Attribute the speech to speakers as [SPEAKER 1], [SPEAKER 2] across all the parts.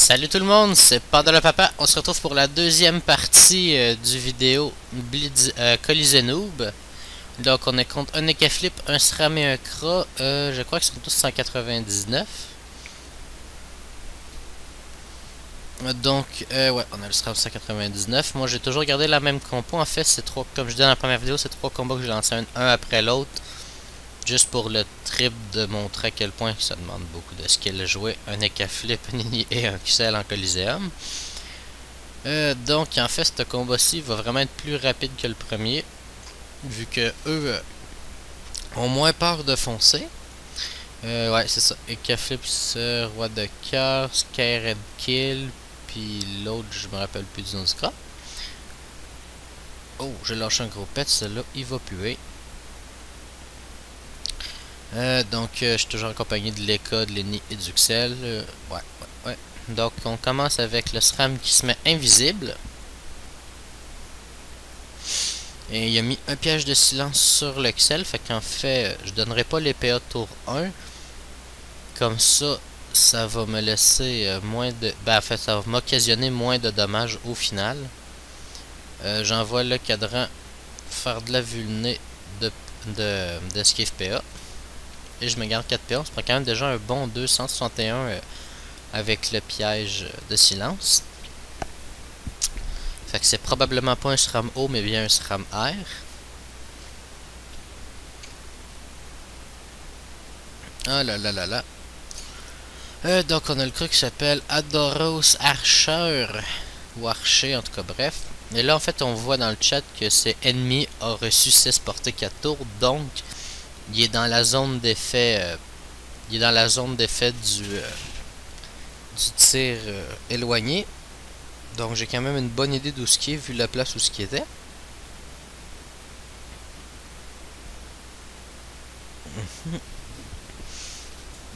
[SPEAKER 1] Salut tout le monde, c'est Panda le Papa. On se retrouve pour la deuxième partie du vidéo Colisée Noob. Donc on est contre un Ekaflip, un SRAM et un Kra. Je crois qu'ils sont tous 199. Donc, ouais, on a le SRAM 199. Moi j'ai toujours gardé la même compo. En fait, c'est trois, comme je disais dans la première vidéo, c'est trois combats que j'ai lancé un après l'autre. Juste pour le trip de montrer à quel point ça demande beaucoup de skill jouer un Ekaflip, un Nini et un XL en Coliseum. Donc en fait ce combat-ci va vraiment être plus rapide que le premier. Vu que eux ont moins peur de foncer. Ouais c'est ça. Ekaflip, Roi de cœur, Scare and Kill. Puis l'autre je me rappelle plus du nom du gras. Oh j'ai lâché un gros pet, celui-là il va puer. Donc, je suis toujours accompagné de l'Eka, de l'Eni et du XL. Ouais. Donc, on commence avec le SRAM qui se met invisible. Et il a mis un piège de silence sur le XL. Fait qu'en fait, je donnerai pas les PA tour 1. Comme ça, ça va me laisser moins de... Ben, en fait, ça va m'occasionner moins de dommages au final. J'envoie le cadran faire de la vulnée d'esquive PA. Et je me garde 4 PA. On se prend quand même déjà un bon 261 avec le piège de silence. Fait que c'est probablement pas un SRAM O, mais bien un SRAM R. Ah là là là là. Donc on a le cru qui s'appelle Adoros Archer. Ou Archer, en tout cas, bref. Et là, en fait, on voit dans le chat que c'est ennemi a reçu 6 portées 4 tours. Donc, il est dans la zone d'effet. Il est dans la zone d'effet du tir éloigné. Donc j'ai quand même une bonne idée d'où ce qui est vu la place où ce qui était.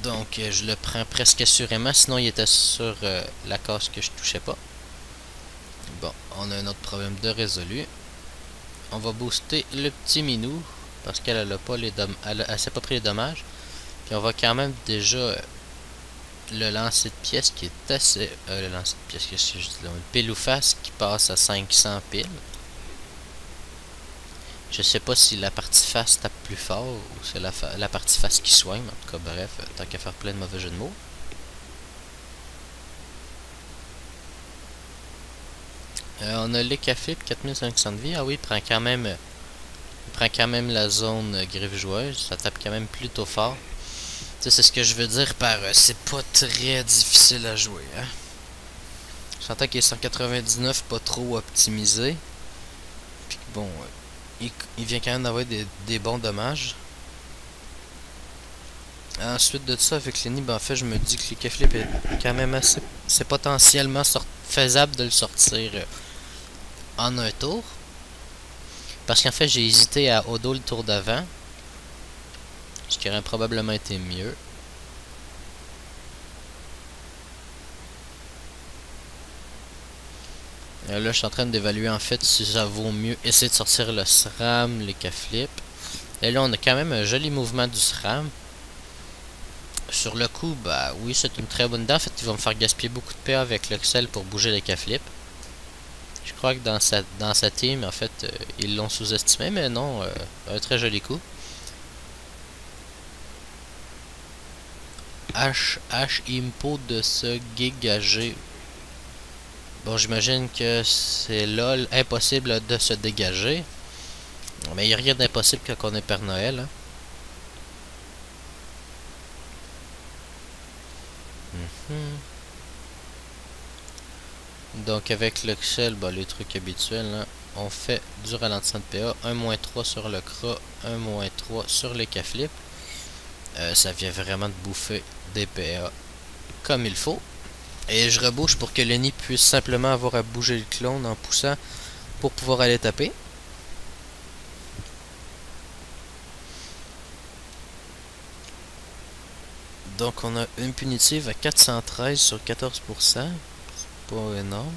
[SPEAKER 1] Donc je le prends presque assurément, sinon il était sur la case que je touchais pas. Bon, on a un autre problème de résolu. On va booster le petit minou parce qu'elle a pas les elle s'est pas pris les dommages. Puis on va quand même déjà le lancer de pièces qui est assez... le lancer de pièces, qu'est-ce que je dis là? Une pile ou face qui passe à 500 piles. Je sais pas si la partie face tape plus fort ou c'est la partie face qui soigne. En tout cas, bref, tant qu'à faire plein de mauvais jeux de mots. On a l'Ekaflip, 4500 de vie. Ah oui, il prend quand même la zone griffe joueuse. Ça tape quand même plutôt fort. C'est ce que je veux dire par c'est pas très difficile à jouer. Hein? J'entends qu'il est 199, pas trop optimisé. Puis bon, il vient quand même d'avoir des bons dommages. Ensuite de ça, avec Lenny, ben en fait, je me dis que l'Ekaflip est quand même assez... C'est potentiellement faisable de le sortir en un tour. Parce qu'en fait, j'ai hésité à Odo le tour d'avant. Ce qui aurait probablement été mieux. Là, je suis en train d'évaluer en fait si ça vaut mieux essayer de sortir le SRAM, l'Ekaflip. Et là, on a quand même un joli mouvement du SRAM. Sur le coup, bah oui, c'est une très bonne idée. En fait, ils vont me faire gaspiller beaucoup de PA avec l'Excel pour bouger l'Ekaflip. Je crois que dans sa team, en fait, ils l'ont sous-estimé, mais non, un très joli coup. H impo de se dégager. Bon, j'imagine que c'est là impossible de se dégager. Mais il n'y a rien d'impossible quand on est Père Noël. Hein. Donc avec l'Excel, bah, les trucs habituels, hein, on fait du ralentissement de PA, 1-3 sur le Kra, 1-3 sur l'Ekaflip. Ça vient vraiment de bouffer des PA comme il faut. Et je rebouche pour que Lenny puisse simplement avoir à bouger le clone en poussant pour pouvoir aller taper. Donc on a une punitive à 413 sur 14%. C'est pas énorme.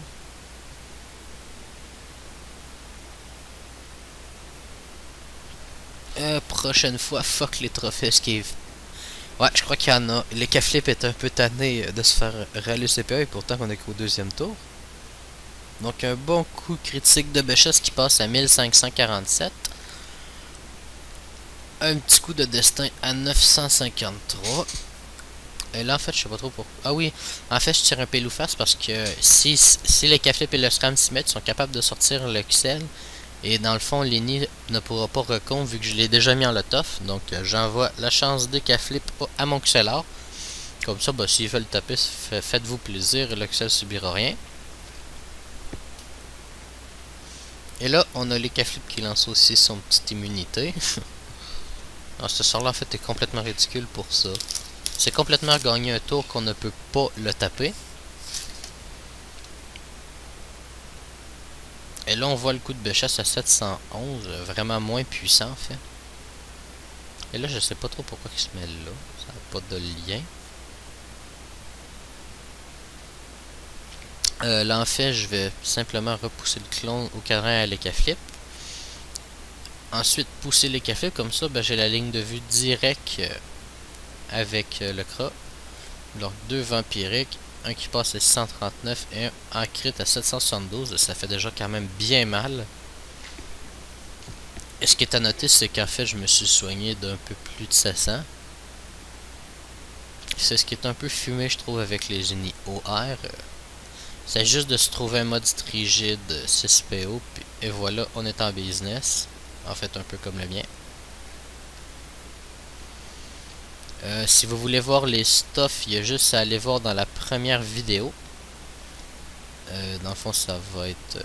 [SPEAKER 1] Prochaine fois, fuck les trophées esquive. Ouais, je crois qu'il y en a. Le Caflip est un peu tanné de se faire râler CPA et pourtant on est qu'au deuxième tour. Donc un bon coup critique de Béchesse qui passe à 1547. Un petit coup de destin à 953. Et là en fait je sais pas trop pourquoi. Ah oui, en fait je tire un pile ou face parce que si les Caflip et le Scram s'y mettent, ils sont capables de sortir le XL. Et dans le fond, Lenny ne pourra pas recon vu que je l'ai déjà mis en lot-off. Donc j'envoie la chance des Caflip à mon Xelar. Comme ça, bah, s'il veut le taper, faites-vous plaisir, le Xel subira rien. Et là, on a les Caflip qui lancent aussi son petite immunité. Alors, ce sort-là, en fait, est complètement ridicule pour ça. C'est complètement gagner un tour qu'on ne peut pas le taper. Et là, on voit le coup de Béchesse à 711, vraiment moins puissant, en fait. Et là, je sais pas trop pourquoi il se met là. Ça n'a pas de lien. Là, en fait, je vais simplement repousser le clone au cadran à l'Ecaflip. Ensuite, pousser l'Ecaflip. Comme ça, ben, j'ai la ligne de vue directe avec le Kra. Donc, deux vampiriques. Un qui passe à 639 et un en crit à 772. Ça fait déjà quand même bien mal. Et ce qui est à noter, c'est qu'en fait, je me suis soigné d'un peu plus de 700. C'est ce qui est un peu fumé, je trouve, avec les unis OR. C'est juste de se trouver un mode rigide 6PO, et voilà, on est en business. En fait, un peu comme le mien. Si vous voulez voir les stuffs, il y a juste à aller voir dans la première vidéo. Dans le fond, ça va être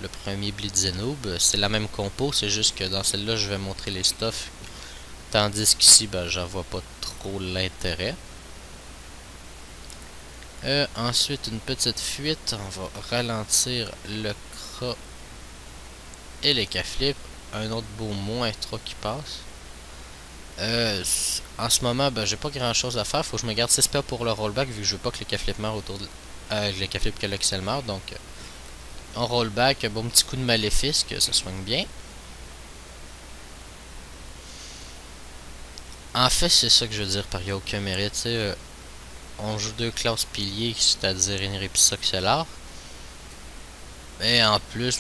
[SPEAKER 1] le premier Blitzenoob. C'est la même compo, c'est juste que dans celle-là, je vais montrer les stuffs. Tandis qu'ici, ben, j'en vois pas trop l'intérêt. Ensuite, une petite fuite. On va ralentir le Kra et les Caflip. Un autre beau moins 3 qui passe. En ce moment, ben, j'ai pas grand chose à faire. Faut que je me garde 6 PA pour le rollback vu que je veux pas que les Caflip meurent autour de. Les Caflip que l'Excel meurt. Donc, on rollback. Un bon petit coup de maléfice que ça soigne bien. En fait, c'est ça que je veux dire par il n'y a aucun mérite. On joue deux classes piliers, c'est-à-dire Enripissa Xelar. Et en plus,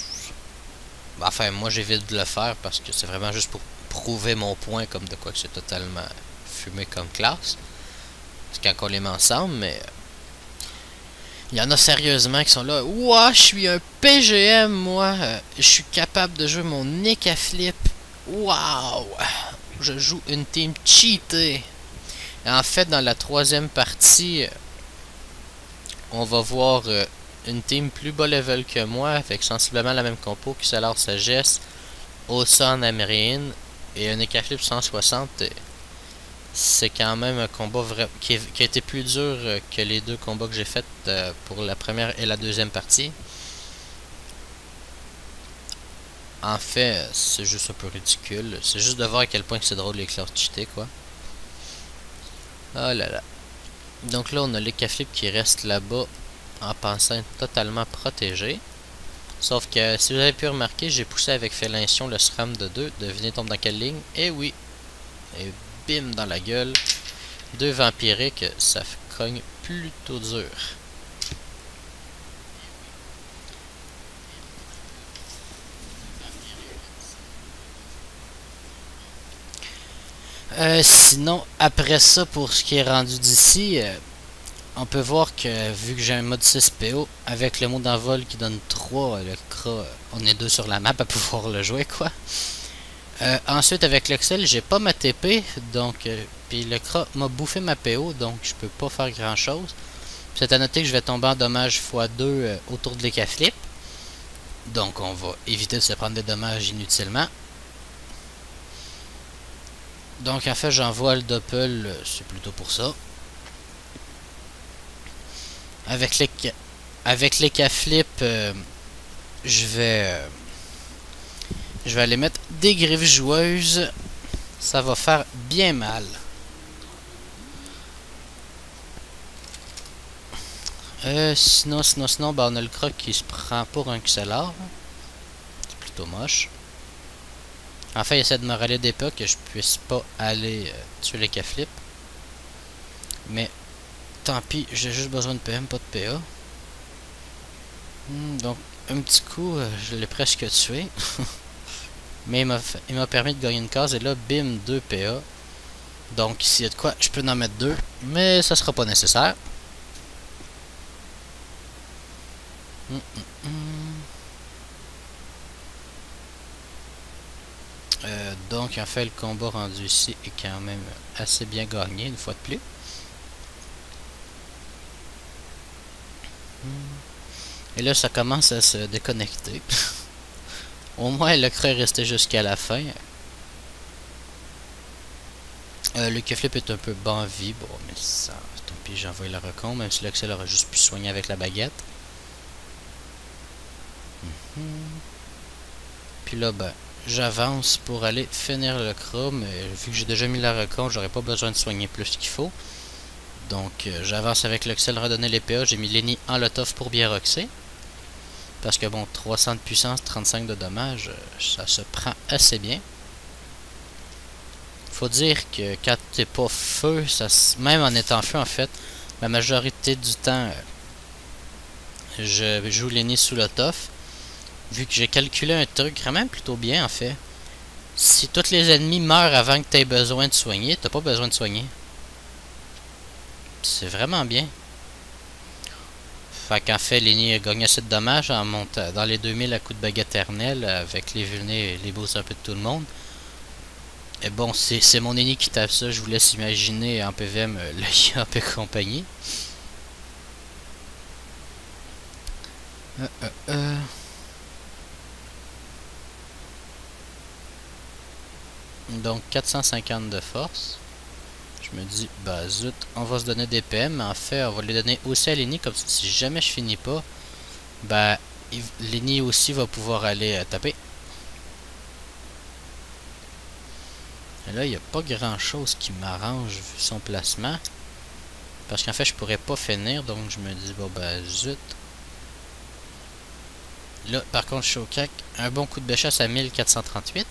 [SPEAKER 1] enfin, moi j'évite de le faire parce que c'est vraiment juste pour prouver mon point, comme de quoi que c'est totalement fumé comme classe. C'est quand on les met ensemble, mais il y en a sérieusement qui sont là. Ouah, je suis un PGM, moi. Je suis capable de jouer mon Ecaflip. Waouh! Je joue une team cheatée. En fait, dans la troisième partie, on va voir une team plus bas level que moi, avec sensiblement la même compo, que Xelar Sagesse, Ossa en Amérine et un Ecaflip 160. C'est quand même un combat qui a été plus dur que les deux combats que j'ai fait pour la première et la deuxième partie. En fait, c'est juste un peu ridicule. C'est juste de voir à quel point c'est drôle les classes cheatées, quoi. Oh là là. Donc là, on a l'Ecaflip qui reste là-bas en pensant être totalement protégé. Sauf que, si vous avez pu remarquer, j'ai poussé avec Félintion le SRAM de 2. Devinez tombe dans quelle ligne? Eh oui! Et bim dans la gueule. Deux vampiriques, ça cogne plutôt dur. Sinon, après ça, pour ce qui est rendu d'ici, on peut voir que vu que j'ai un mode 6PO, avec le mot d'envol qui donne 3, le Kra, on est deux sur la map à pouvoir le jouer, quoi. Ensuite, avec l'Excel, j'ai pas ma TP, donc puis le Kra m'a bouffé ma PO, donc je peux pas faire grand chose. C'est à noter que je vais tomber en dommage x2 autour de l'Ecaflip. Donc on va éviter de se prendre des dommages inutilement. Donc en fait j'envoie le doppel, c'est plutôt pour ça. Avec l'Ecaflip, je vais aller mettre des griffes joueuses. Ça va faire bien mal. Sinon, ben, on a le Croc qui se prend pour un Xelar. C'est plutôt moche. En fait, il essaie de me râler des pas que je puisse pas aller tuer l'Ecaflip. Mais tant pis, j'ai juste besoin de PM, pas de PA. Donc un petit coup, je l'ai presque tué. Mais il m'a permis de gagner une case et là, bim, 2 PA. Donc s'il y a de quoi, je peux en mettre 2. Mais ça sera pas nécessaire. Donc en fait le combat rendu ici est quand même assez bien gagné une fois de plus. Et là ça commence à se déconnecter. Au moins le creux est resté jusqu'à la fin. Le flip est un peu bon vie. Bon mais ça, tant pis, j'envoie le recon, même si l'Axel aurait juste pu soigner avec la baguette. Puis là ben j'avance pour aller finir le chrome. Vu que j'ai déjà mis la recon, j'aurais pas besoin de soigner plus qu'il faut. Donc j'avance avec l'Axel, redonner les PA. J'ai mis Lenny en lot-off pour bien roxer. Parce que bon, 300 de puissance, 35 de dommages, ça se prend assez bien. Faut dire que quand t'es pas feu, même en étant feu en fait, la majorité du temps, je joue Lenny sous lot-off. Vu que j'ai calculé un truc quand même plutôt bien en fait. Si tous les ennemis meurent avant que tu aies besoin de soigner, t'as pas besoin de soigner. C'est vraiment bien. Fait qu'en fait, Lenny a gagné assez de dommages en montant dans les 2000 à coup de baguette éternelle avec les vulnés et les boosts un peu de tout le monde. Et bon, c'est mon ennemi qui tape ça. Je vous laisse imaginer en PVM le Yop et compagnie. Donc 450 de force. Je me dis, bah zut, on va se donner des PM, mais en fait, on va les donner aussi à Lenny, comme ça, si jamais je finis pas, bah, Lenny aussi va pouvoir aller taper. Et là, il n'y a pas grand chose qui m'arrange vu son placement. Parce qu'en fait, je pourrais pas finir, donc je me dis, bon, bah zut. Là, par contre, je suis au cac. Un bon coup de béchasse à 1438.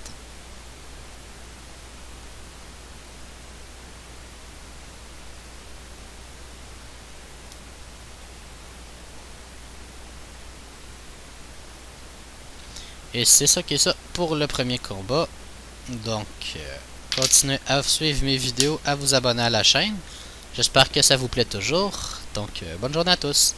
[SPEAKER 1] Et c'est ça qui est ça pour le premier combat. Donc, continuez à suivre mes vidéos, à vous abonner à la chaîne. J'espère que ça vous plaît toujours. Donc, bonne journée à tous.